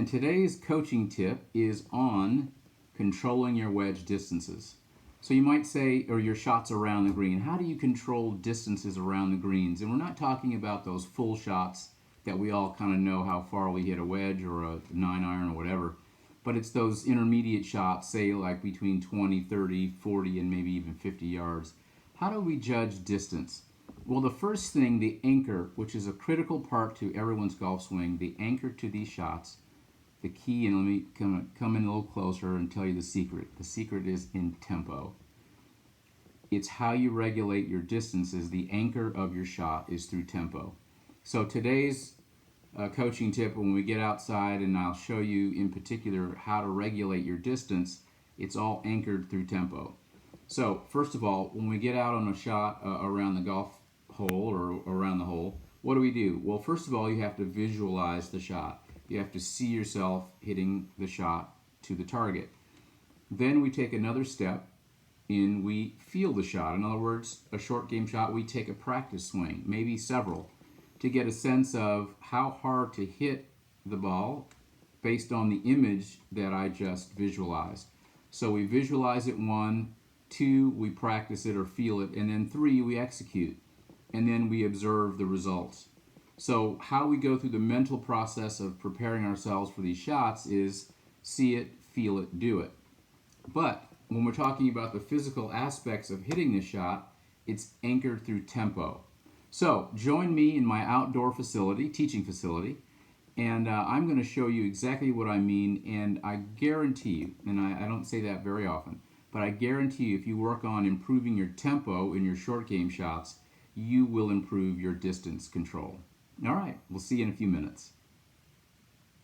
And today's coaching tip is on controlling your wedge distances. So you might say, or your shots around the green, how do you control distances around the greens? And we're not talking about those full shots that we all kind of know how far we hit a wedge or a 9-iron or whatever. But it's those intermediate shots, say like between 20, 30, 40, and maybe even 50 yards. How do we judge distance? Well, the first thing, the anchor, which is a critical part to everyone's golf swing, the anchor to these shots, the key, and let me come in a little closer and tell you the secret. The secret is in tempo. It's how you regulate your distances. The anchor of your shot is through tempo. So today's coaching tip, when we get outside, and I'll show you in particular how to regulate your distance, it's all anchored through tempo. So first of all, when we get out on a shot around the golf hole or around the hole, what do? Well, first of all, you have to visualize the shot. You have to see yourself hitting the shot to the target. Then we take another step and we feel the shot. In other words, a short game shot, we take a practice swing, maybe several, to get a sense of how hard to hit the ball based on the image that I just visualized. So we visualize it 1, 2, we practice it or feel it, and then 3, we execute. And then we observe the results. So how we go through the mental process of preparing ourselves for these shots is see it, feel it, do it. But when we're talking about the physical aspects of hitting this shot, it's anchored through tempo. So join me in my outdoor facility, teaching facility, and I'm going to show you exactly what I mean, and I guarantee you, and I don't say that very often, but I guarantee you if you work on improving your tempo in your short game shots, you will improve your distance control. All right, we'll see you in a few minutes.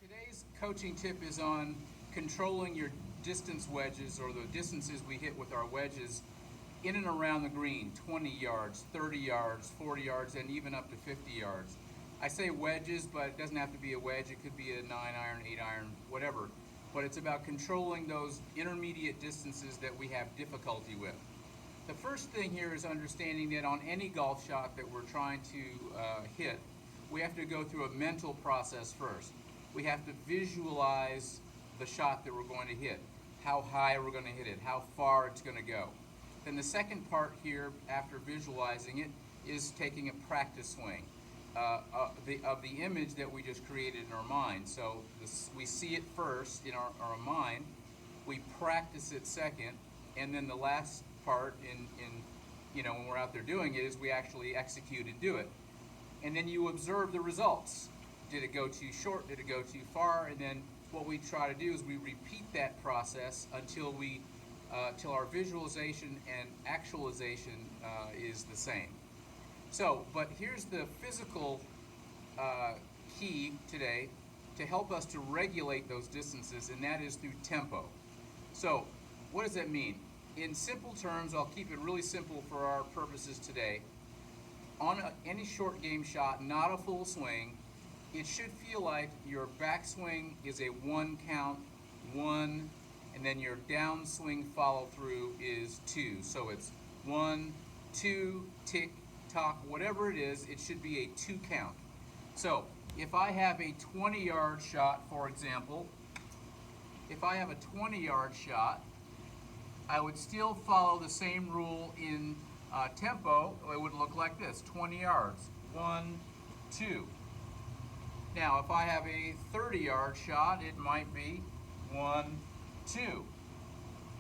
Today's coaching tip is on controlling your distance wedges, or the distances we hit with our wedges in and around the green, 20 yards, 30 yards, 40 yards, and even up to 50 yards. I say wedges, but it doesn't have to be a wedge. It could be a 9-iron, 8-iron, whatever. But it's about controlling those intermediate distances that we have difficulty with. The first thing here is understanding that on any golf shot that we're trying to hit, we have to go through a mental process first. We have to visualize the shot that we're going to hit, how high we're going to hit it, how far it's going to go. Then the second part here, after visualizing it, is taking a practice swing of the image that we just created in our mind. So we see it first in our mind, we practice it second, and then the last part in when we're out there doing it is we actually execute and do it. And then you observe the results. Did it go too short? Did it go too far? And then what we try to do is we repeat that process until till our visualization and actualization is the same. So, but here's the physical key today to help us to regulate those distances, and that is through tempo. So, what does that mean? In simple terms, I'll keep it really simple for our purposes today. On any short game shot, not a full swing, it should feel like your backswing is a 1 count, 1, and then your downswing follow through is 2. So it's 1, 2, tick, tock, whatever it is, it should be a 2 count. So if I have a 20-yard shot, for example, if I have a 20-yard shot, I would still follow the same rule in tempo. It would look like this: 20 yards, 1, 2. Now, if I have a 30-yard shot, it might be 1, 2.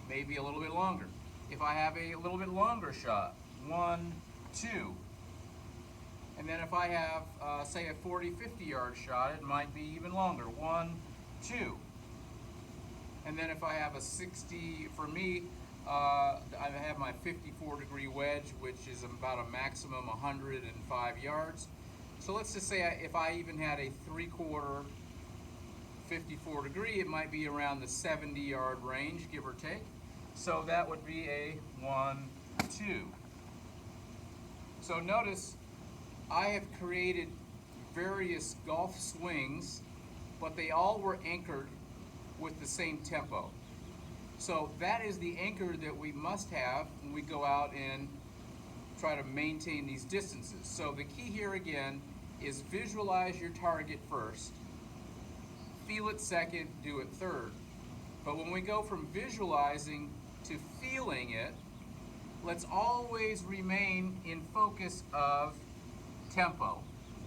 Maybe a little bit longer. If I have a little bit longer shot, 1, 2. And then if I have, say, a 40, 50-yard shot, it might be even longer, 1, 2. And then if I have a 60, for me, I have my 54-degree wedge, which is about a maximum 105 yards. So let's just say if I even had a 3/4 54 degree, it might be around the 70-yard range, give or take. So that would be a 1, 2. So notice I have created various golf swings, but they all were anchored with the same tempo. So that is the anchor that we must have when we go out and try to maintain these distances. So the key here again is visualize your target first, feel it second, do it third. But when we go from visualizing to feeling it, let's always remain in focus of tempo.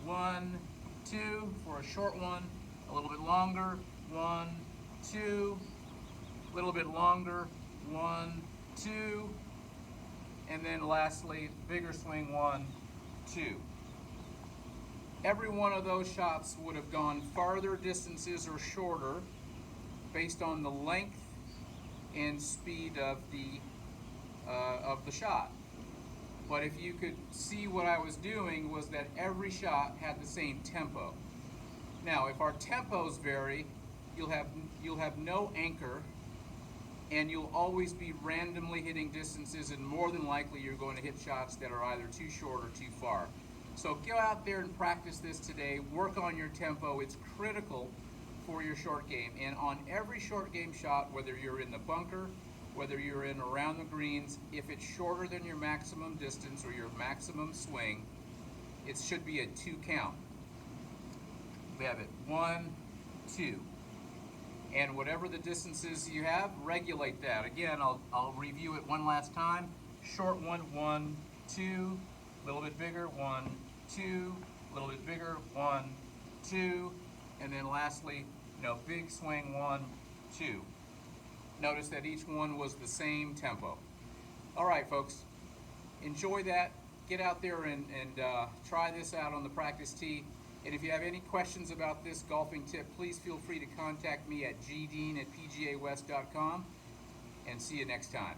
1, 2 for a short one, a little bit longer, 1, 2, a little bit longer, 1, 2, and then lastly, bigger swing, 1, 2. Every one of those shots would have gone farther distances or shorter based on the length and speed of the shot. But if you could see what I was doing was that every shot had the same tempo. Now, if our tempos vary, you'll have no anchor, and you'll always be randomly hitting distances, and more than likely you're going to hit shots that are either too short or too far. So go out there and practice this today. Work on your tempo. It's critical for your short game. And on every short game shot, whether you're in the bunker, whether you're in around the greens, if it's shorter than your maximum distance or your maximum swing, it should be a 2 count. We have it 1, 2. And whatever the distances you have, regulate that. Again, I'll review it one last time. Short one, 1, 2, a little bit bigger, 1, 2, a little bit bigger, 1, 2, and then lastly, big swing, 1, 2. Notice that each one was the same tempo. All right, folks, enjoy that. Get out there and try this out on the practice tee. And if you have any questions about this golfing tip, please feel free to contact me at gdean@pgawest.com, and see you next time.